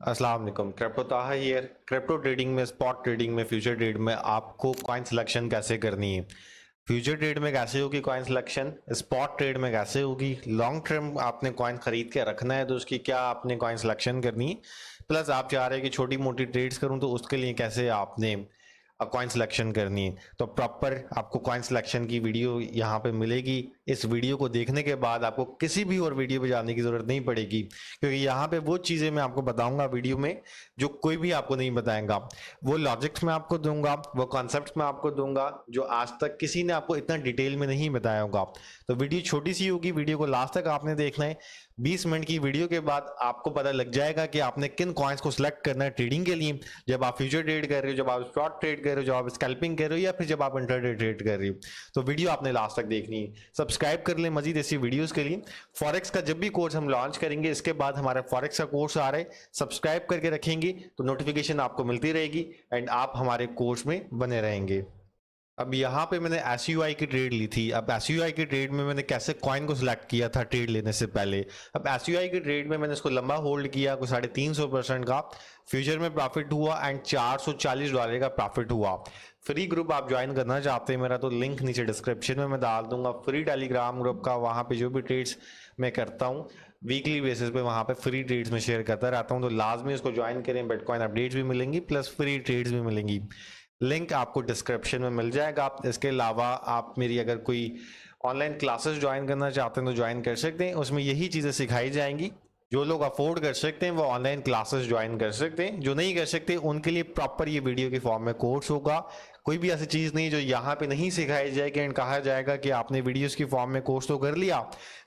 अस्सलाम वालेकुम। क्रिप्टो ताहा हियर। क्रिप्टो ट्रेडिंग में, स्पॉट ट्रेडिंग में, फ्यूचर ट्रेड में आपको कॉइन सिलेक्शन कैसे करनी है, फ्यूचर ट्रेड में कैसे होगी कॉइन सिलेक्शन, स्पॉट ट्रेड में कैसे होगी, लॉन्ग टर्म आपने कॉइन खरीद के रखना है तो उसकी क्या आपने कॉइन सिलेक्शन करनी है, प्लस आप चाह रहे हैं कि छोटी मोटी ट्रेड्स करूं तो उसके लिए कैसे आपने कॉइन सिलेक्शन करनी है। तो प्रॉपर आपको कॉइन सिलेक्शन की वीडियो यहाँ पे मिलेगी। इस वीडियो को देखने के बाद आपको किसी भी और वीडियो पे जाने की जरूरत नहीं पड़ेगी, क्योंकि यहाँ पे वो चीजें मैं आपको बताऊंगा वीडियो में जो कोई भी आपको नहीं बताएगा। वो लॉजिक्स मैं आपको दूंगा, वो कॉन्सेप्ट्स मैं आपको दूंगा जो आज तक किसी ने आपको इतना डिटेल में नहीं बताया होगा। तो वीडियो छोटी सी होगी, वीडियो को लास्ट तक आपने देखना है। 20 मिनट की वीडियो के बाद आपको पता लग जाएगा कि आपने किन कॉइन्स को सिलेक्ट करना है ट्रेडिंग के लिए, जब आप फ्यूचर ट्रेड कर रहे हो, जब आप स्पॉट ट्रेड कर रहे हो, जब आप स्कैल्पिंग कर रहे हो, या फिर जब आप इंट्राडे ट्रेड कर रहे हो। तो वीडियो आपने लास्ट तक देखनी है। सब्सक्राइब कर ले मजीद ऐसी वीडियोस के लिए। फॉरेक्स का जब भी कोर्स हम लॉन्च करेंगे, इसके बाद हमारा फॉरेक्स का कोर्स आ रहा है, सब्सक्राइब करके रखेंगे तो नोटिफिकेशन आपको मिलती रहेगी एंड आप हमारे कोर्स में बने रहेंगे। अब यहाँ पे मैंने SUI की ट्रेड ली थी। अब SUI की ट्रेड में मैंने कैसे कॉइन को सिलेक्ट किया था ट्रेड लेने से पहले। अब SUI की ट्रेड में मैंने इसको लंबा होल्ड किया, कोई 350% का फ्यूचर में प्रॉफिट हुआ एंड $440 का प्रॉफिट हुआ। फ्री ग्रुप आप ज्वाइन करना चाहते हैं मेरा, तो लिंक नीचे डिस्क्रिप्शन में मैं डाल दूंगा। फ्री टेलीग्राम ग्रुप का, वहाँ पे जो भी ट्रेड्स मैं करता हूँ वीकली बेसिस पे वहाँ पे फ्री ट्रेड्स में शेयर करता रहता हूँ, तो लाजमी उसको ज्वाइन करें। बिटकॉइन अपडेट्स भी मिलेंगी प्लस फ्री ट्रेड्स भी मिलेंगी। लिंक आपको डिस्क्रिप्शन में मिल जाएगा। आप इसके अलावा आप मेरी अगर कोई ऑनलाइन क्लासेस ज्वाइन करना चाहते हैं तो ज्वाइन कर सकते हैं। उसमें यही चीज़ें सिखाई जाएंगी। जो लोग अफोर्ड कर सकते हैं वो ऑनलाइन क्लासेस ज्वाइन कर सकते हैं, जो नहीं कर सकते उनके लिए प्रॉपर ये वीडियो के फॉर्म में कोर्स होगा। कोई भी ऐसी चीज़ नहीं जो यहाँ पे नहीं सिखाई जाएगी एंड कहा जाएगा कि आपने वीडियोस की फॉर्म में कोर्स तो कर लिया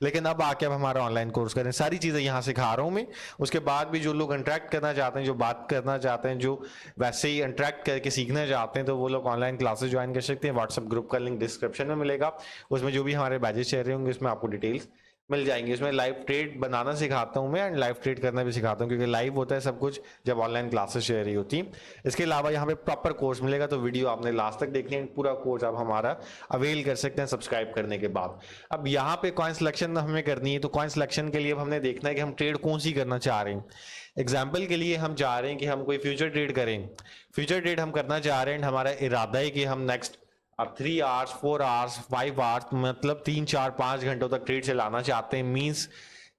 लेकिन अब आके अब हमारा ऑनलाइन कोर्स करें। सारी चीज़ें यहाँ सिखा रहा हूँ मैं। उसके बाद भी जो लोग इंटरेक्ट करना चाहते हैं, जो बात करना चाहते हैं, जो वैसे ही इंटरेक्ट करके सीखना चाहते हैं, तो वो लोग ऑनलाइन क्लासेस ज्वाइन कर सकते हैं। व्हाट्सएप ग्रुप का लिंक डिस्क्रिप्शन में मिलेगा। उसमें जो भी हमारे बैचेस चल रहे होंगे उसमें आपको डिटेल्स मिल जाएंगे। उसमें लाइव ट्रेड बनाना सिखाता हूं मैं एंड लाइव ट्रेड करना भी सिखाता हूं, क्योंकि लाइव होता है सब कुछ जब ऑनलाइन क्लासेस शेयर रही होती हैं। इसके अलावा यहाँ पे प्रॉपर कोर्स मिलेगा, तो वीडियो आपने लास्ट तक देखनी है। पूरा कोर्स आप हमारा अवेल कर सकते हैं सब्सक्राइब करने के बाद। अब यहाँ पे कॉइन सिलेक्शन हमें करनी है, तो कॉइन सिलेक्शन के लिए अब हमने देखना है कि हम ट्रेड कौन सी करना चाह रहे हैं। एग्जाम्पल के लिए हम चाह रहे हैं कि हम कोई फ्यूचर ट्रेड करें। फ्यूचर ट्रेड हम करना चाह रहे हैं, हमारा इरादा है कि हम नेक्स्ट अब 3 आवर्स 4 आवर्स 5 आवर्स मतलब 3 4 5 घंटों तक ट्रेड चलाना चाहते हैं। मींस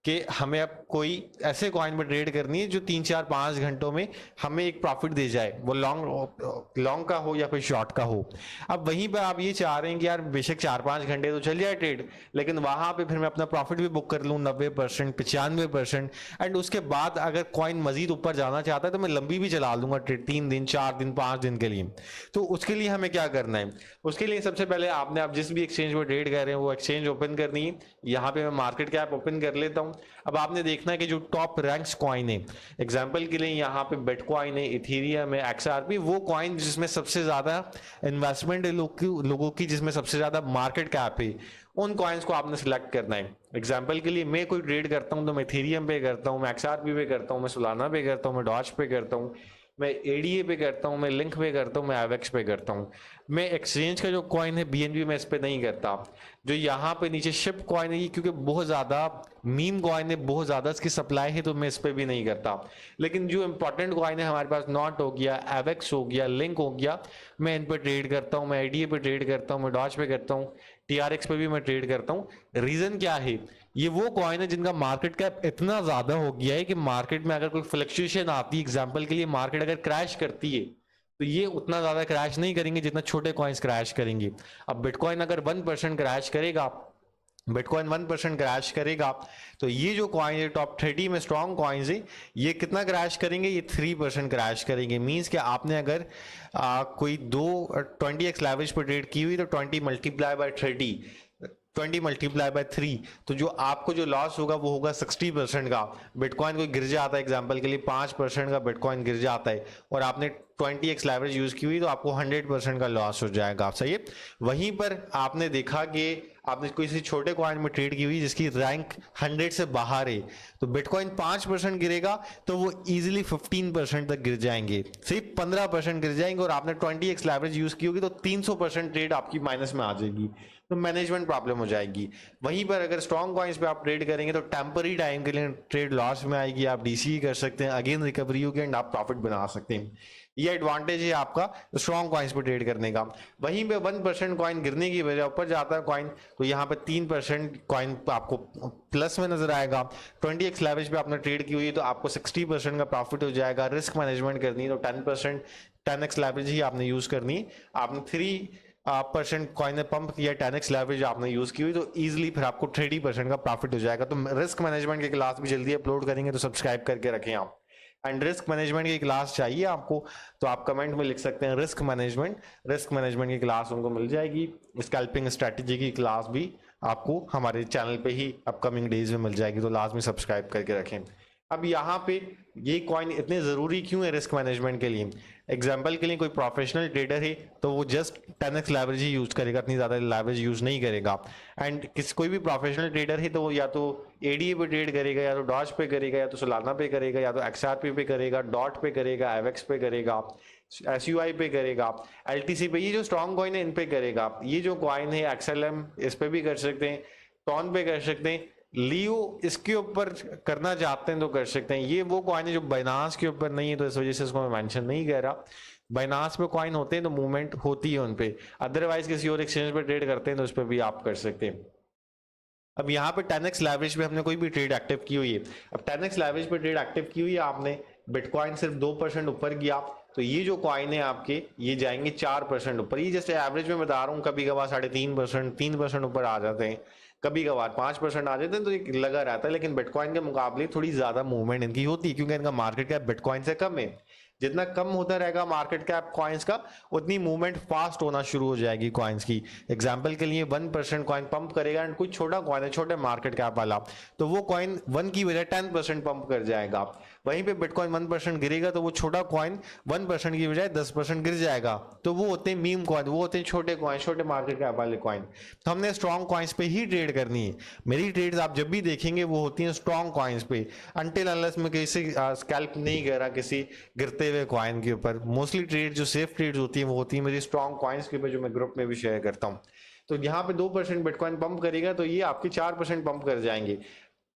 कि हमें अब कोई ऐसे कॉइन में ट्रेड करनी है जो 3 4 5 घंटों में हमें एक प्रॉफिट दे जाए, वो लॉन्ग का हो या फिर शॉर्ट का हो। अब वहीं पे आप ये चाह रहे हैं कि यार बेशक 4 5 घंटे तो चल जाए ट्रेड, लेकिन वहां पे फिर मैं अपना प्रॉफिट भी बुक कर लूँ 90% 95%, एंड उसके बाद अगर कॉइन मजीद ऊपर जाना चाहता है तो मैं लंबी भी चला लूंगा ट्रेड, 3 दिन 4 दिन 5 दिन के लिए। तो उसके लिए हमें क्या करना है? उसके लिए सबसे पहले आपने आप जिस भी एक्सचेंज में ट्रेड कर रहे हैं वो एक्सचेंज ओपन करनी है। यहाँ पे मैं मार्केट कैप ओपन कर लेता हूँ। अब आपने देखना है कि जो टॉप रैंक्स कॉइन है, एग्जांपल के लिए यहाँ पे बिटकॉइन है, इथेरियम है, XRP, वो कॉइन जिसमें सबसे ज्यादा इन्वेस्टमेंट है लोगों की, जिसमें सबसे ज्यादा मार्केट कैप है, उन कॉइन्स को आपने सिलेक्ट करना है। एग्जाम्पल के लिए मैं कोई ट्रेड करता हूं तो मैं इथेरियम पे करता हूं, मैं XRP पे करता हूं, मैं सोलाना पे करता हूं, मैं डॉज पे करता हूं, मैं ADA पे करता हूं, मैं लिंक पे करता हूं, मैं AVEX पे करता हूं। मैं एक्सचेंज का जो कॉइन है BNB में इस पे नहीं करता। जो यहाँ पे नीचे शिप कॉइन है, ये क्योंकि बहुत ज्यादा मीम कॉइन है, बहुत ज्यादा इसकी सप्लाई है, तो मैं इस पे भी नहीं करता। लेकिन जो इंपॉर्टेंट कॉइन है हमारे पास, नॉट हो गया, AVEX हो गया, लिंक हो गया, मैं इन पे ट्रेड करता हूँ। मैं ADA पे ट्रेड करता हूँ, मैं डॉज पे करता हूँ, TRX पे भी मैं ट्रेड करता हूँ। रीजन क्या है? ये वो कॉइन है जिनका मार्केट कैप इतना ज्यादा हो गया है कि मार्केट में अगर कोई फ्लक्चुएशन आती है, एग्जांपल के लिए मार्केट अगर क्रैश करती है तो ये उतना ज्यादा क्रैश नहीं करेंगे जितना छोटे कॉइन्स क्रैश करेंगे। अब बिटकॉइन अगर 1% क्रैश करेगा, बिटकॉइन 1% क्रैश करेगा, तो ये जो कॉइन है टॉप 30 में स्ट्रॉन्ग कॉइन्स है, ये कितना क्रैश करेंगे? ये 3% क्रैश करेंगे। मींस कि आपने अगर कोई 20x लेवरेज पर ट्रेड की हुई तो 20 मल्टीप्लाई बाय 30, 20 मल्टीप्लाई बाय 3, तो जो आपको जो लॉस होगा वो होगा 60% का। बिटकॉइन कोई गिर जाता है, एग्जांपल के लिए 5% का बिटकॉइन गिर जाता है और आपने 20x लेवरेज यूज की हुई, तो आपको 100% का लॉस हो जाएगा। आप सही है। वहीं पर आपने देखा कि आपने किसी छोटे कॉइन में ट्रेड की हुई जिसकी रैंक 100 से बाहर है, तो बिटकॉइन 5% गिरेगा तो वो इजीली 15% तक गिर जाएंगे, सिर्फ 15% गिर जाएंगे, और आपने 20x लेवरेज यूज की होगी तो 300% ट्रेड आपकी माइनस में आ जाएगी। तो मैनेजमेंट प्रॉब्लम हो जाएगी। वहीं पर अगर स्ट्रॉन्ग कॉइन्स पे आप ट्रेड करेंगे तो टेम्पररी टाइम के लिए ट्रेड लॉस में आएगी, आप डीसी कर सकते हैं, अगेन रिकवरी होगी एंड आप प्रॉफिट बना सकते हैं। ये एडवांटेज है आपका स्ट्रॉन्ग कॉइन्स पे ट्रेड करने का। वहीं पे 1% कॉइन गिरने की वजह ऊपर जाता है कॉइन, तो यहाँ पे 3% कॉइन आपको प्लस में नजर आएगा। 20x लेवरेज पे आपने ट्रेड की हुई है तो आपको 60% का प्रॉफिट हो जाएगा। रिस्क मैनेजमेंट करनी है तो 10% 10x लेवरेज ही आपने यूज करनी है। आपने 3% कॉइन ने पंप किया, 10x लेवरेज आपने यूज की हुई, तो इजीली फिर आपको 30% का प्रॉफिट हो जाएगा। तो रिस्क मैनेजमेंट की क्लास भी जल्दी अपलोड करेंगे तो सब्सक्राइब करके रखें आप। एंड रिस्क मैनेजमेंट की क्लास चाहिए आपको तो आप कमेंट में लिख सकते हैं रिस्क मैनेजमेंट की क्लास उनको मिल जाएगी। स्कैल्पिंग स्ट्रैटेजी की क्लास भी आपको हमारे चैनल पे ही अपकमिंग डेज में मिल जाएगी, तो लाजमी सब्सक्राइब करके रखें। अब यहाँ पे ये कॉइन इतने ज़रूरी क्यों है रिस्क मैनेजमेंट के लिए? एग्जाम्पल के लिए कोई प्रोफेशनल ट्रेडर है तो वो जस्ट 10x लेवरेज ही यूज़ करेगा, इतनी ज़्यादा लेवरेज यूज़ नहीं करेगा। एंड कोई भी प्रोफेशनल ट्रेडर है तो वो या तो एडीए पे ट्रेड करेगा, या तो डॉज पे करेगा, या तो सोलाना पे करेगा, या तो एक्सआरपी पे करेगा, डॉट पे करेगा, एवेक्स पे करेगा, एसयूआई पे करेगा, एलटीसी पे, ये जो स्ट्रॉन्ग कॉइन है इन पे करेगा। ये जो कॉइन है एक्सएलएम, इस पे भी कर सकते हैं, टॉन पे कर सकते हैं, लियो इसके ऊपर करना चाहते हैं तो कर सकते हैं। ये वो कॉइन है जो बाइनांस के ऊपर नहीं है तो इस वजह से इसको मैं मेंशन नहीं कर रहा। बाइनांस पे कॉइन होते हैं तो मूवमेंट होती है उन पे, अदरवाइज किसी और एक्सचेंज पे ट्रेड करते हैं तो उस पर भी आप कर सकते हैं। अब यहाँ पे 10x लेवरेज पे हमने कोई भी ट्रेड एक्टिव की हुई है। अब 10x लेवरेज पे ट्रेड एक्टिव की हुई है आपने, बिटकॉइन सिर्फ 2% ऊपर गया तो ये जो कॉइन है आपके ये जाएंगे 4% ऊपर। ये जैसे एवरेज में बता रहा हूँ, कभी कभार 3.5% 3% ऊपर आ जाते हैं, कभी कभार 5% आ जाते हैं, तो ये लगा रहता है। लेकिन बिटकॉइन के मुकाबले थोड़ी ज्यादा मूवमेंट इनकी होती है क्योंकि इनका मार्केट कैप बिटकॉइन से कम है। जितना कम होता रहेगा मार्केट कैप कॉइन्स का उतनी मूवमेंट फास्ट होना शुरू हो जाएगी कॉइन्स की। एग्जांपल के लिए 1% कॉइन पंप करेगा एंड कोई छोटा कॉइन है छोटे मार्केट कैप वाला, तो वो कॉइन 1 की बजाय 10% पंप कर जाएगा। वहीं पे बिटकॉइन 1% गिरेगा तो वो छोटा कॉइन 1% की बजाय 10% गिर जाएगा। तो वो होते हैं मीम कॉइन, वो होते हैं छोटे कॉइन, छोटे मार्केट कैप वाले कॉइन। तो हमने स्ट्रॉन्ग कॉइन्स पे ही ट्रेड करनी है। मेरी ट्रेड्स आप जब भी देखेंगे वो होती हैं स्ट्रॉन्ग कॉइन्स पे, अनटिल अनलेस मैं किसी स्कैल्प नहीं कर रहा किसी गिरते हुए कॉइन के ऊपर। मोस्टली ट्रेड जो सेफ ट्रेड्स होती हैं वो होती है मेरी स्ट्रॉन्ग कॉइन्स के ऊपर, जो मैं ग्रुप में भी शेयर करता हूँ। तो यहाँ पे 2% बिटकॉइन पंप करेगा तो ये आपके 4% पंप कर जाएंगे।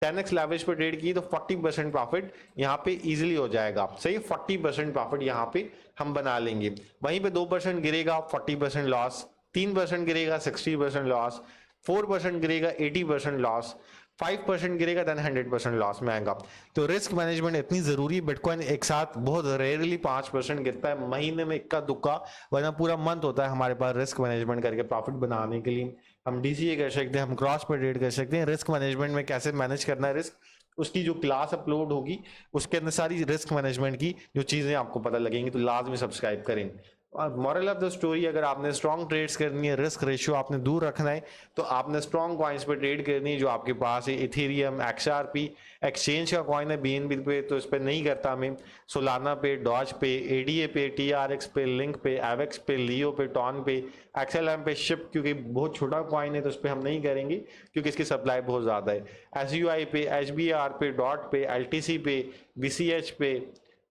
10x लेवरेज पे ट्रेड की तो 40% प्रॉफिट यहाँ पे इजीली हो जाएगा। सही, 40% प्रॉफिट यहाँ पे हम बना लेंगे। वहीं पे 2% गिरेगा 40% लॉस, 3% गिरेगा 60% लॉस, 4% गिरेगा 80% लॉस, 5% गिरेगा देन 100% लॉस में आएगा। तो रिस्क मैनेजमेंट इतनी जरूरी है। बिटकॉइन एक साथ बहुत रेयरली 5% गिरता है, महीने में इक्का दुक्का, वरना पूरा मंथ होता है हमारे पास रिस्क मैनेजमेंट करके प्रॉफिट बनाने के लिए। हम डीसीए कर सकते हैं, हम क्रॉस पर ट्रेड कर सकते हैं। रिस्क मैनेजमेंट में कैसे मैनेज करना है रिस्क, उसकी जो क्लास अपलोड होगी उसके अंदर सारी रिस्क मैनेजमेंट की जो चीजें आपको पता लगेंगी, तो लाजमी सब्सक्राइब करें। मॉरल ऑफ द स्टोरी, अगर आपने स्ट्रॉन्ग ट्रेड्स करनी है, रिस्क रेशियो आपने दूर रखना है, तो आपने स्ट्रॉन्ग कॉइन्स पे ट्रेड करनी है जो आपके पास है। इथेरियम, एक्सआरपी, एक्सचेंज का कॉइन है बीएनबी पे तो इस पर नहीं करता मैं, सोलाना पे, डॉज पे, एडीए पे, टीआरएक्स पे, लिंक पे, एवेक्स पे, लियो पे, टॉन पे, एक्सएलएम पे, शिप क्योंकि बहुत छोटा कॉइन है तो उस पर हम नहीं करेंगे क्योंकि इसकी सप्लाई बहुत ज़्यादा है। एसयूआई पे, एचबीआर पे, डॉट पे, एलटीसी पे, बीसीएच पे,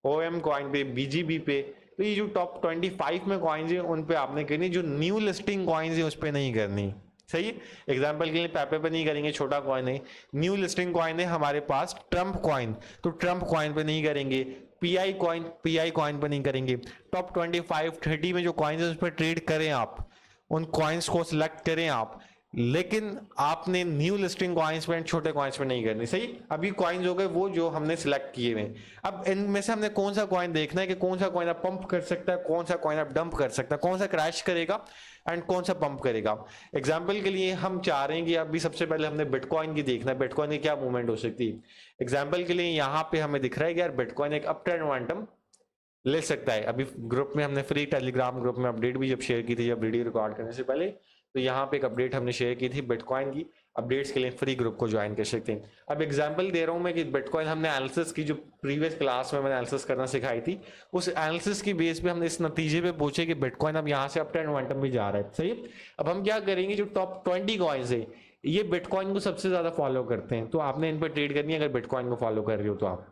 ओएम कॉइन पे, बीजीबी पे। तो ये जो टॉप 25 में कॉइन्स है उन पे आपने करनी, जो न्यू लिस्टिंग कॉइन्स है उस पे नहीं करनी। सही है, एग्जाम्पल के लिए पैपे पे नहीं करेंगे, छोटा कॉइन है। न्यू लिस्टिंग कॉइन है हमारे पास ट्रम्प कॉइन, तो ट्रम्प कॉइन पे नहीं करेंगे। पीआई कॉइन पे नहीं करेंगे। टॉप 25-30 में जो कॉइन्स है उस पर ट्रेड करें आप, उन कॉइन्स को सिलेक्ट करें आप, लेकिन आपने न्यू लिस्टिंग कॉइन्स पे छोटे कॉइन्स पे नहीं करनी। सही, अभी कॉइन्स हो गए वो जो हमने सिलेक्ट किए हुए। अब इनमें से हमने कौन सा कॉइन देखना है कि कौन सा कॉइन आप पंप कर सकता है, कौन सा कॉइन आप डंप कर सकता है, कौन सा क्रैश करेगा एंड कौन सा पंप करेगा। एग्जाम्पल के लिए हम चाह रहे हैं कि अभी सबसे पहले हमने बिटकॉइन की देखना है, बिटकॉइन की क्या मूवमेंट हो सकती है। एग्जाम्पल के लिए यहाँ पे हमें दिख रहा है कि यार बिटकॉइन एक अप ट्रेंड मोमेंटम ले सकता है। अभी ग्रुप में हमने फ्री टेलीग्राम ग्रुप में अपडेट भी जब शेयर की थी, जब वीडियो रिकॉर्ड करने से पहले, तो यहाँ पे एक अपडेट हमने शेयर की थी बिटकॉइन की। अपडेट्स के लिए फ्री ग्रुप को ज्वाइन कर सकते हैं। अब एग्जांपल दे रहा हूँ मैं कि बिटकॉइन हमने एनालिसिस की, जो प्रीवियस क्लास में मैंने एनालिसिस करना सिखाई थी, उस एनालिसिस की बेस पे हमने इस नतीजे पे पहुंचे कि बिटकॉइन अब यहाँ से अप ट्रेंड मोमेंटम भी जा रहा है। सही, अब हम क्या करेंगे, जो टॉप 20 कॉइन्स है ये बिटकॉइन को सबसे ज्यादा फॉलो करते हैं, तो आपने इन पर ट्रेड करनी है अगर बिटकॉइन को फॉलो कर रहे हो तो आप।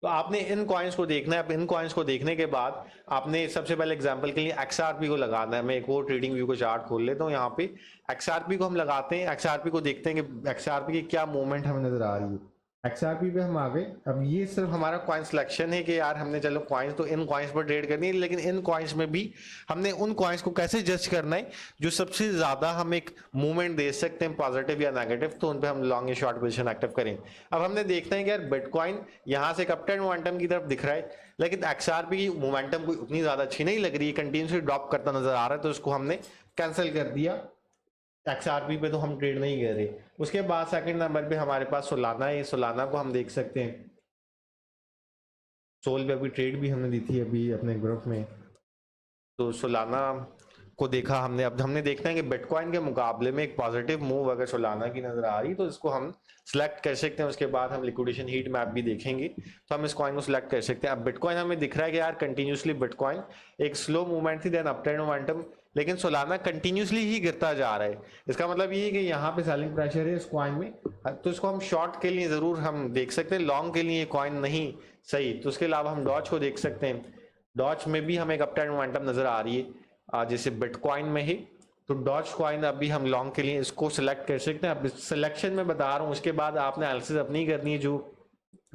तो आपने इन कॉइन्स को देखना है। अब इन कॉइन्स को देखने के बाद आपने सबसे पहले एग्जांपल के लिए एक्सआरपी को लगाना है। मैं एक और ट्रेडिंग व्यू को चार्ट खोल लेता हूँ। यहाँ पे एक्सआरपी को हम लगाते हैं, एक्सआरपी को देखते हैं कि एक्सआरपी की क्या मूवमेंट हमें नजर आ रही है। एक्सआरपी पे हम आ गए। अब ये सिर्फ हमारा कॉइन सिलेक्शन है कि यार हमने चलो कॉइन्स तो इन कॉइन्स पर ट्रेड करनी है, लेकिन इन कॉइन्स में भी हमने उन कॉइन्स को कैसे जज करना है जो सबसे ज्यादा हम एक मूवमेंट दे सकते हैं पॉजिटिव या नेगेटिव, तो उन पे हम लॉन्ग या शॉर्ट पोजीशन एक्टिव करें। अब हमने देखते हैं कि यार बिटकॉइन यहाँ से अपट्रेंड मोमेंटम की तरफ दिख रहा है, लेकिन एक्सआरपी की मोमेंटम कोई उतनी ज्यादा अच्छी नहीं लग रही है, कंटिन्यूसली ड्रॉप करता नजर आ रहा है, तो उसको हमने कैंसिल कर दिया। एक्सआरपी पे तो हम ट्रेड नहीं कर रहे। उसके बाद सेकंड नंबर पे हमारे पास सोलाना है। सोलाना को हम देख सकते हैं, सोल पे अभी ट्रेड भी हमने दी थी अभी अपने ग्रुप में, तो सोलाना को देखा हमने। अब हमने देखना है कि बिटकॉइन के मुकाबले में एक पॉजिटिव मूव अगर सोलाना की नजर आ रही तो इसको हम सिलेक्ट कर सकते हैं। उसके बाद हम लिक्विडेशन हीट मैप भी देखेंगे, तो हम इस कॉइन को सिलेक्ट कर सकते हैं। अब बिटकॉइन हमें दिख रहा है कि यार कंटिन्यूसली बिटकॉइन एक स्लो मूवमेंट थी, देन अपट्रेंड मोमेंटम, लेकिन सोलाना कंटिन्यूसली ही गिरता जा रहा है। इसका मतलब ये है कि यहाँ पे सेलिंग प्रेशर है इस कॉइन में, तो इसको हम शॉर्ट के लिए जरूर हम देख सकते हैं, लॉन्ग के लिए कॉइन नहीं सही। तो उसके अलावा हम डॉज को देख सकते हैं। डॉज में भी हमें एक अपट्रेंड मोमेंटम नजर आ रही है जैसे बिटकॉइन में ही, तो डॉज कॉइन अभी हम लॉन्ग के लिए इसको सिलेक्ट कर सकते हैं। अब सिलेक्शन में बता रहा हूँ, उसके बाद आपने एनालिसिस अपनी करनी है जो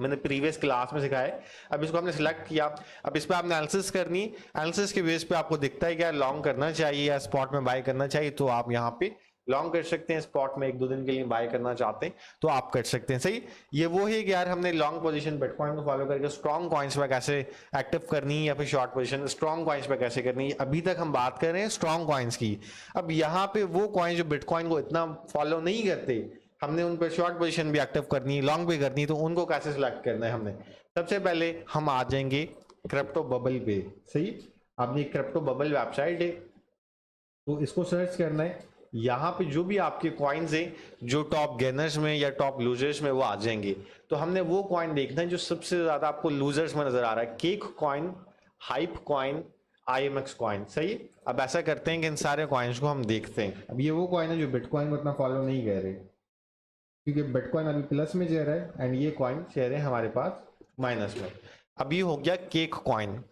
मैंने प्रीवियस क्लास में सिखाया है। अब इसको हमने सिलेक्ट किया, अब इस पर आपने एनालिसिस करनी। एनालिसिस के बेस पे आपको दिखता है कि यार लॉन्ग करना चाहिए या स्पॉट में बाय करना चाहिए, तो आप यहाँ पे लॉन्ग कर सकते हैं। स्पॉट में 1-2 दिन के लिए बाय करना चाहते हैं तो आप कर सकते हैं। सही, ये वो है कि यार हमने लॉन्ग पोजीशन बिटकॉइन को फॉलो करके स्ट्रॉन्ग कॉइन्स पे कैसे एक्टिव करनी है या फिर शॉर्ट पोजीशन स्ट्रॉन्ग कॉइन्स पे कैसे करनी है। अभी तक हम बात कर रहे हैं स्ट्रॉन्ग कॉइन्स की। अब यहाँ पे वो कॉइन जो बिटकॉइन को इतना फॉलो नहीं करते, हमने उन पर शॉर्ट पोजीशन भी एक्टिव करनी है, लॉन्ग भी करनी है, तो उनको कैसे सिलेक्ट करना है। हमने सबसे पहले हम आ जाएंगे क्रिप्टो बबल पे। सही, अब ये क्रिप्टो बबल वेबसाइट है, तो इसको सर्च करना है। यहाँ पे जो भी आपके कॉइन्स हैं जो टॉप गेनर्स में या टॉप लूजर्स में वो आ जाएंगे, तो हमने वो कॉइन देखना है जो सबसे ज्यादा आपको लूजर्स में नजर आ रहा है। Cake coin, hype coin, IMX coin. सही, अब ऐसा करते हैं कि इन सारे कॉइन्स को हम देखते हैं। अब ये वो कॉइन है जो बिटकॉइन को इतना फॉलो नहीं कर रहे, क्योंकि बिटकॉइन अभी प्लस में चल रहा है एंड ये कॉइन चल रहे हैं हमारे पास माइनस में। अब ये हो गया केक कॉइन।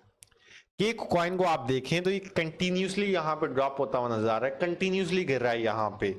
केक कॉइन को आप देखें तो ये कंटिन्यूसली यहाँ पे ड्रॉप होता हुआ नजर आ रहा है, कंटिन्यूसली गिर रहा है। यहाँ पे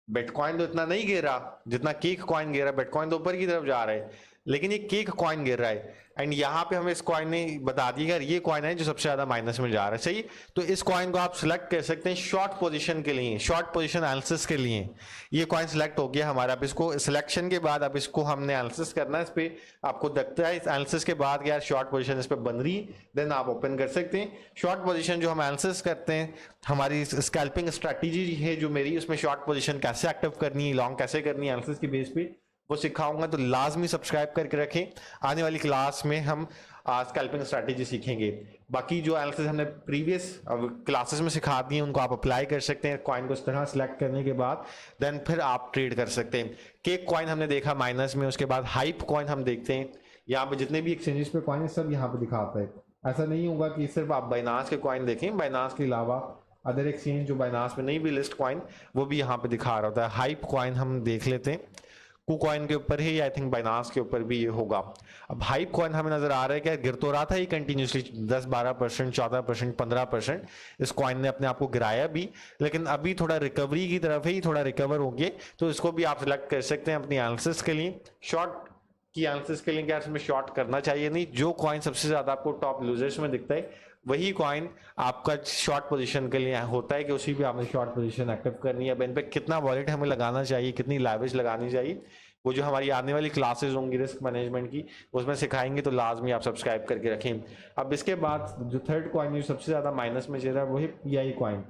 बिटकॉइन तो इतना नहीं गिर रहा जितना केक कॉइन गिर रहा है, बिटकॉइन तो ऊपर की तरफ जा रहा है, लेकिन ये केक कॉइन गिर रहा है। एंड यहाँ पे हमें इस कॉइन ने बता दिया ये कॉइन है जो सबसे ज्यादा माइनस में जा रहा है। सही, तो इस कॉइन को आप सिलेक्ट कर सकते हैं शॉर्ट पोजीशन के लिए, शॉर्ट पोजीशन एनालिसिस के लिए। ये कॉइन सिलेक्ट हो गया हमारा। अब इसको सिलेक्शन के बाद अब इसको हमने एनालिसिस करना है। इस पे आपको लगता है इस एनालिसिस के बाद यार शॉर्ट पोजीशन इस पे बन रही, देन आप ओपन कर सकते हैं। शॉर्ट पोजीशन जो हम एनालिसिस करते हैं, हमारी स्कैल्पिंग स्ट्रैटेजी है जो मेरी, उसमें शॉर्ट पोजीशन कैसे एक्टिव करनी है, लॉन्ग कैसे करनी है एनालिसिस के बेस पे वो सिखाऊंगा, तो लाजमी सब्सक्राइब करके रखें। आने वाली क्लास में हम स्कैल्पिंग स्ट्रैटेजी सीखेंगे। बाकी जो एनालिसिस हमने प्रीवियस क्लासेस में सिखा दी है उनको आप अप्लाई कर सकते हैं। कॉइन को इस तरह सिलेक्ट करने के बाद देन फिर आप ट्रेड कर सकते हैं। केक कॉइन हमने देखा माइनस में, उसके बाद हाइप कॉइन हम देखते हैं। यहाँ पे जितने भी एक्सचेंजेस पे कॉइन है सब यहाँ पे दिखाता है। ऐसा नहीं होगा कि सिर्फ आप बाइनास के कॉइन देखें, बाइनास के अलावा अदर एक्सचेंज जो बाइनास में नहीं भी लिस्ट कॉइन वो भी यहाँ पे दिखा रहा होता है। हाइप कॉइन हम देख लेते हैं, कॉइन के ऊपर ही, आई थिंक बाइनास के ऊपर भी ये होगा। अब हाइप कॉइन हमें नजर आ रहा है कि गिर तो रहा था ये कंटिन्यूसली 10-12%, 14%, 15%। इस कॉइन ने अपने आप को गिराया भी, लेकिन अभी थोड़ा रिकवरी की तरफ है, थोड़ा रिकवर हो गए, तो इसको भी आप सिलेक्ट कर सकते हैं अपनी एनालिसिस के लिए। शॉर्ट की एनालिसिस के लिए क्या इसमें शॉर्ट करना चाहिए नहीं, जो कॉइन सबसे ज्यादा आपको टॉप लूजर्स में दिखता है वही कॉइन आपका शॉर्ट पोजीशन के लिए होता है कि उसी पे आपने शॉर्ट पोजीशन एक्टिव करनी है। अब इन पे कितना वॉलेट हमें लगाना चाहिए, कितनी लाइवेज लगानी चाहिए, वो जो हमारी आने वाली क्लासेस होंगी रिस्क मैनेजमेंट की उसमें सिखाएंगे, तो लाजमी आप सब्सक्राइब करके रखें। अब इसके बाद जो थर्ड कॉइन जो सबसे ज्यादा माइनस में चल रहा है वही PI कॉइन।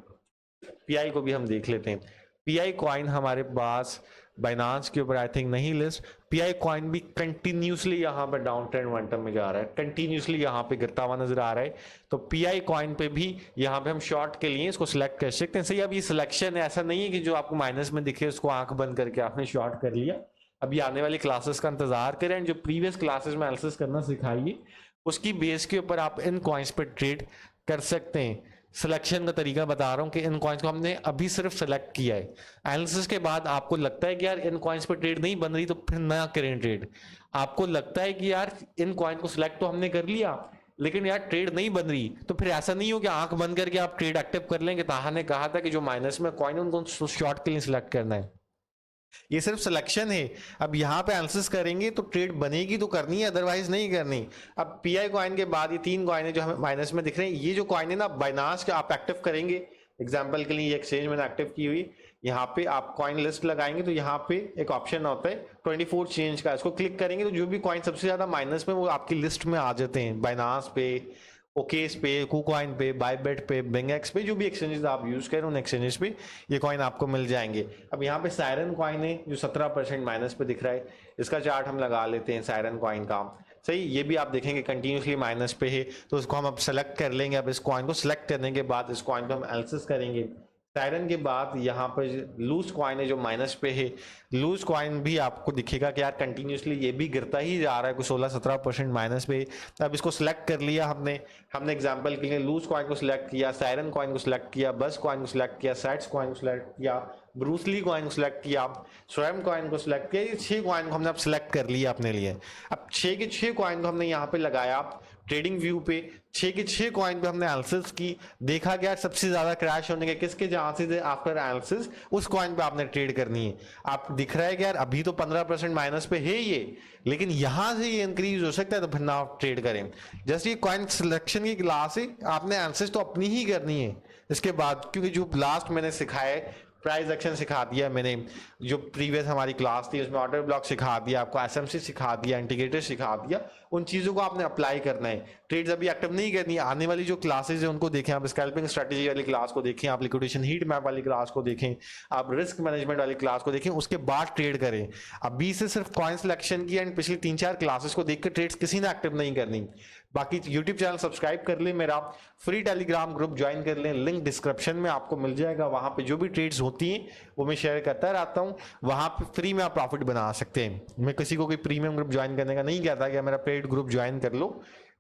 PI को भी हम देख लेते हैं। PI कॉइन हमारे पास बाइनांस के ऊपर आई थिंक नहीं लिस्ट। PI कॉइन भी कंटिन्यूसली यहाँ पे डाउन ट्रेंड मोमेंटम में जा रहा है, कंटिन्यूसली यहाँ पे गिरता हुआ नजर आ रहा है। तो PI कॉइन पे भी यहाँ पे हम शॉर्ट के लिए इसको सिलेक्ट कर सकते हैं। सही, अब ये सिलेक्शन है, ऐसा नहीं है कि जो आपको माइनस में दिखे उसको आंख बंद करके आपने शॉर्ट कर लिया। अभी आने वाली क्लासेस का इंतजार करें, जो प्रीवियस क्लासेस में एनालिसिस करना सिखाइए उसकी बेस के ऊपर आप इन कॉइन्स पे ट्रेड कर सकते हैं। सिलेक्शन का तरीका बता रहा हूँ कि इन कॉइन्स को हमने अभी सिर्फ सेलेक्ट किया है। एनालिसिस के बाद आपको लगता है कि यार इन कॉइन्स पर ट्रेड नहीं बन रही, तो फिर ना करें ट्रेड। आपको लगता है कि यार इन कॉइन को सिलेक्ट तो हमने कर लिया, लेकिन यार ट्रेड नहीं बन रही, तो फिर ऐसा नहीं हो कि आंख बंद करके आप ट्रेड एक्टिव कर लेंगे। ताहा ने कहा था कि जो माइनस में कॉइन उनको शॉर्ट के लिए सिलेक्ट करना है। ये सिर्फ सिलेक्शन है। अब यहाँ पे एनालिसिस करेंगे तो ट्रेड बनेगी तो करनी है, अदरवाइज नहीं करनी। अब पीआई कॉइन के बाद ये 3 कॉइन है जो हमें माइनस में दिख रहे हैं। ये जो कॉइन है ना बाइनांस के आप एक्टिव करेंगे, एग्जांपल के लिए ये एक्सचेंज मैंने एक्टिव की हुई, यहाँ पे आप कॉइन लिस्ट लगाएंगे तो यहाँ पे एक ऑप्शन होता है 24 चेंज का, इसको क्लिक करेंगे तो जो भी कॉइन सबसे ज्यादा माइनस में वो आपकी लिस्ट में आ जाते हैं। बाइनांस पे, ओकेस पे, कुकॉइन पे, बायबेट पे, बिंगएक्स पे, जो भी एक्सचेंजेस आप यूज करें उन एक्सचेंजेस पे ये कॉइन आपको मिल जाएंगे। अब यहाँ पे सायरन कॉइन है जो 17% माइनस पे दिख रहा है, इसका चार्ट हम लगा लेते हैं सायरन कॉइन का। सही, ये भी आप देखेंगे कंटिन्यूसली माइनस पे है, तो इसको हम अब सेलेक्ट कर लेंगे। अब इस कॉइन को सिलेक्ट करने के बाद इस कॉइन को हम एनालिसिस करेंगे। सायरन के बाद यहाँ पर लूज कॉइन है जो माइनस पे है। लूज कॉइन भी आपको दिखेगा कि यार कंटिन्यूसली ये भी गिरता ही जा रहा है, कुछ 16-17% माइनस पे। अब इसको सिलेक्ट कर लिया हमने एग्जांपल के लिए लूज कॉइन को सिलेक्ट किया, सायरन कॉइन को सिलेक्ट किया, बस कॉइन को सिलेक्ट किया, सैट्स कॉइन को सिलेक्ट किया, ब्रूसली कॉइन को सिलेक्ट किया, स्वयं कॉइन को सिलेक्ट किया। ये 6 कॉइन को हमने अब सिलेक्ट कर लिया अपने लिए। अब 6 के 6 कॉइन को हमने यहाँ पे लगाया ट्रेडिंग व्यू पे, 6 के 6 कॉइन पे हमने एनालिसिस की, देखा गया सबसे ज्यादा क्रैश होने के किसके चांसेस है। आफ्टर एनालिसिस उस कॉइन पे आपने ट्रेड करनी है। आप दिख रहा है कि यार अभी तो 15% माइनस पे है ये, लेकिन यहां से ये इंक्रीज हो सकता है, तो फिर ना आप ट्रेड करें। जस्ट ये कॉइन सिलेक्शन की क्लास है, आपने एनालिसिस तो अपनी ही करनी है इसके बाद, क्योंकि जो लास्ट मैंने सिखाया है प्राइस एक्शन सिखा दिया मैंने, जो प्रीवियस हमारी क्लास थी उसमें ऑर्डर ब्लॉक सिखा दिया, आपको एसएमसी सिखा दिया, इंटीग्रेटर सिखा दिया, उन चीजों को आपने अप्लाई करना है। ट्रेड्स अभी एक्टिव नहीं करनी है। आने वाली जो क्लासेज है उनको देखें, आप स्कैल्पिंग स्ट्रेटेजी वाली क्लास को देखें, आप लिक्विडेशन हीट मैप वाली क्लास को देखें, आप रिस्क मैनेजमेंट वाली क्लास को देखें, उसके बाद ट्रेड करें। अभी से सिर्फ कॉइन सिलेक्शन की एंड पिछली 3-4 क्लासेस को देख कर ट्रेड्स किसी ने एक्टिव नहीं करनी। बाकी यूट्यूब चैनल सब्सक्राइब कर ले मेरा, फ्री टेलीग्राम ग्रुप ज्वाइन कर लें, लिंक डिस्क्रिप्शन में आपको मिल जाएगा। वहां पे जो भी ट्रेड्स होती हैं वो मैं शेयर करता रहता हूं, वहां पे फ्री में आप प्रॉफिट बना सकते हैं। मैं किसी को कोई प्रीमियम ग्रुप ज्वाइन करने का नहीं कहता कि मेरा पेड ग्रुप ज्वाइन कर लो।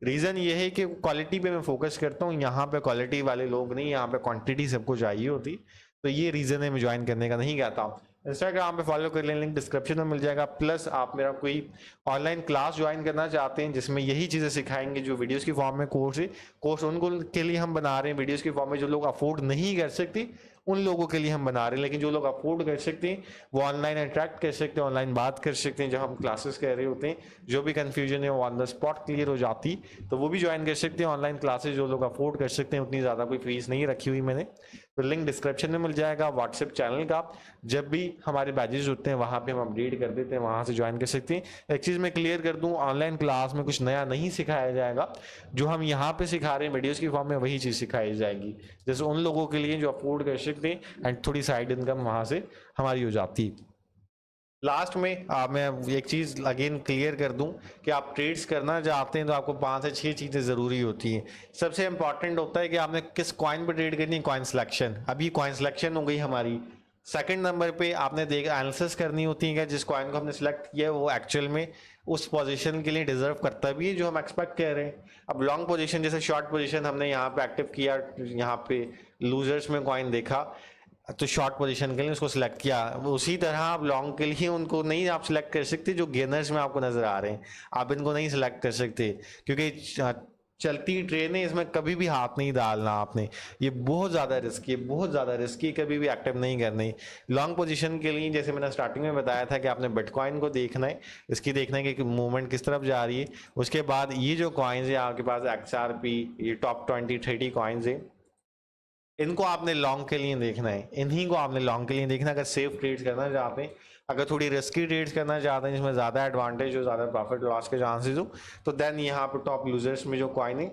रीजन ये है कि क्वालिटी पे मैं फोकस करता हूँ, यहाँ पे क्वालिटी वाले लोग नहीं, यहाँ पे क्वांटिटी सबको चाहिए होती, तो ये रीजन है मैं ज्वाइन करने का नहीं कहता। इंस्टाग्राम पे फॉलो कर लें, लिंक डिस्क्रिप्शन में मिल जाएगा। प्लस आप मेरा कोई ऑनलाइन क्लास ज्वाइन करना चाहते हैं जिसमें यही चीजें सिखाएंगे जो वीडियोस की फॉर्म में कोर्स है, कोर्स उनको के लिए हम बना रहे हैं वीडियोस की फॉर्म में। जो लोग अफोर्ड नहीं कर सकते उन लोगों के लिए हम बना रहे हैं, लेकिन जो लोग अफोर्ड कर सकते हैं वो ऑनलाइन इंटरेक्ट कर सकते हैं, ऑनलाइन बात कर सकते हैं। जब हम क्लासेस कर रहे होते हैं जो भी कंफ्यूजन है वो ऑन द स्पॉट क्लियर हो जाती, तो वो भी ज्वाइन कर सकते हैं ऑनलाइन क्लासेस। जो लोग अफोर्ड कर सकते हैं, उतनी ज़्यादा कोई फीस नहीं रखी हुई मैंने, तो लिंक डिस्क्रिप्शन में मिल जाएगा। व्हाट्सएप चैनल का जब भी हमारे बैचेज होते हैं वहां पे हम अपडेट कर देते हैं, वहां से ज्वाइन कर सकते हैं। एक चीज मैं क्लियर कर दूं, ऑनलाइन क्लास में कुछ नया नहीं सिखाया जाएगा, जो हम यहाँ पे सिखा रहे हैं वीडियोस की फॉर्म में वही चीज सिखाई जाएगी। जैसे उन लोगों के लिए जो अफोर्ड कर सकते हैं एंड थोड़ी साइड इनकम वहां से हमारी हो जाती है। लास्ट में मैं एक चीज अगेन क्लियर कर दूं कि आप ट्रेड्स करना चाहते हैं तो आपको 5 से 6 चीजें जरूरी होती हैं। सबसे इंपॉर्टेंट होता है कि आपने किस कॉइन पर ट्रेड करनी है, कॉइन सिलेक्शन। अभी कॉइन सिलेक्शन हो गई हमारी। सेकंड नंबर पे आपने एनालिसिस करनी होती है कि जिस कॉइन को हमने सिलेक्ट किया वो एक्चुअल में उस पोजीशन के लिए डिजर्व करता भी है जो हम एक्सपेक्ट कर रहे हैं। अब लॉन्ग पोजीशन जैसे शॉर्ट पोजीशन हमने यहाँ पे एक्टिव किया, यहाँ पे लूजर्स में कॉइन देखा तो शॉर्ट पोजीशन के लिए उसको सिलेक्ट किया। उसी तरह आप लॉन्ग के लिए उनको नहीं आप सिलेक्ट कर सकते जो गेनर्स में आपको नजर आ रहे हैं, आप इनको नहीं सिलेक्ट कर सकते क्योंकि चलती ट्रेन है, इसमें कभी भी हाथ नहीं डालना आपने। ये बहुत ज़्यादा रिस्की है, बहुत ज़्यादा रिस्की, कभी भी एक्टिव नहीं करनी। लॉन्ग पोजीशन के लिए जैसे मैंने स्टार्टिंग में बताया था कि आपने बिटकॉइन को देखना है, इसकी देखना है कि मूवमेंट किस तरफ जा रही है। उसके बाद ये जो कॉइन्स है आपके पास XRP, ये टॉप 20-30 कॉइन्स है, इनको आपने लॉन्ग के लिए देखना है, इन्हीं को आपने लॉन्ग के लिए देखना। अगर सेफ ट्रेड्स करना चाहते हैं, अगर थोड़ी रिस्की ट्रेड्स करना चाहते हैं जिसमें ज़्यादा एडवांटेज हो, ज़्यादा प्रॉफिट लॉस के चांसेस हो, तो देन यहाँ पर टॉप लूजर्स में जो कॉइन है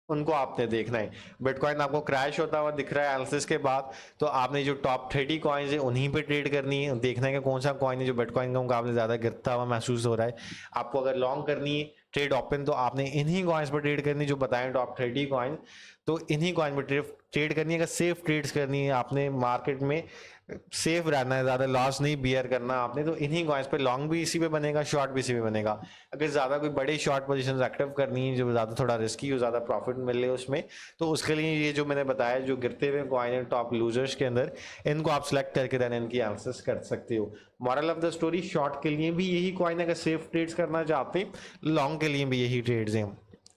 उनको आपने देखना है। बिटकॉइन आपको क्रैश होता हुआ दिख रहा है एनालिसिस के बाद, तो आपने जो टॉप 30 कॉइन्स है उन्हीं पे ट्रेड करनी है। देखना है कि कौन सा कॉइन है जो बिटकॉइन के मुकाबले ज़्यादा गिरता हुआ महसूस हो रहा है। आपको अगर लॉन्ग करनी है ट्रेड ओपन, तो आपने इन्हीं कॉइन्स पर ट्रेड करनी जो बताएं टॉप 30 कॉइन, तो इन्हीं कॉइन पर ट्रेड करनी है। अगर सेफ ट्रेड्स करनी है आपने, मार्केट में सेफ रहना है, ज़्यादा लॉस नहीं बियर करना आपने, तो इन्हीं कॉइन्स पे लॉन्ग भी इसी पे बनेगा, शॉर्ट भी इसी पे बनेगा। अगर ज़्यादा कोई बड़े शॉर्ट पोजीशंस एक्टिव करनी है जो ज़्यादा थोड़ा रिस्की हो, ज़्यादा प्रॉफिट मिले उसमें, तो उसके लिए ये जो मैंने बताया जो गिरते हुए कॉइन है टॉप लूजर्स के अंदर, इनको आप सेलेक्ट करके देन इनकी एनालिसिस कर सकते हो। Moral of the story, short के लिए भी यही कॉइन अगर सेफ ट्रेड्स करना चाहते हैं, लॉन्ग के लिए भी यही ट्रेड्स हैं,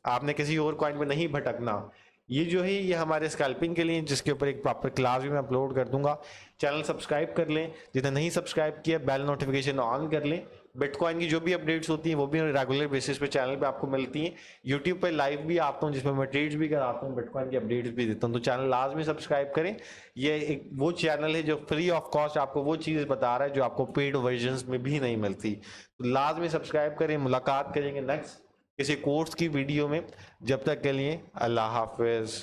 आपने किसी और कॉइन पे नहीं भटकना। ये जो है ये हमारे स्कैल्पिंग के लिए, जिसके ऊपर एक प्रॉपर क्लास भी मैं अपलोड कर दूंगा। चैनल सब्सक्राइब कर लें, जिन्हें नहीं सब्सक्राइब किया बेल नोटिफिकेशन ऑन कर लें। बिटकॉइन की जो भी अपडेट्स होती हैं वो भी रेगुलर बेसिस पे चैनल पे आपको मिलती हैं। यूट्यूब पे लाइव भी आता हूँ जिसमें मैं ट्रेड्स भी कराता हूँ, बिटकॉइन की अपडेट्स भी देता हूँ, तो चैनल लाजमी सब्सक्राइब करें। ये एक वो चैनल है जो फ्री ऑफ कॉस्ट आपको वो चीज़ बता रहा है जो आपको पेड वर्जन में भी नहीं मिलती, तो लाजमी सब्सक्राइब करें। मुलाकात करेंगे नेक्स्ट किसी कोर्स की वीडियो में, जब तक के लिए अल्लाह हाफिज।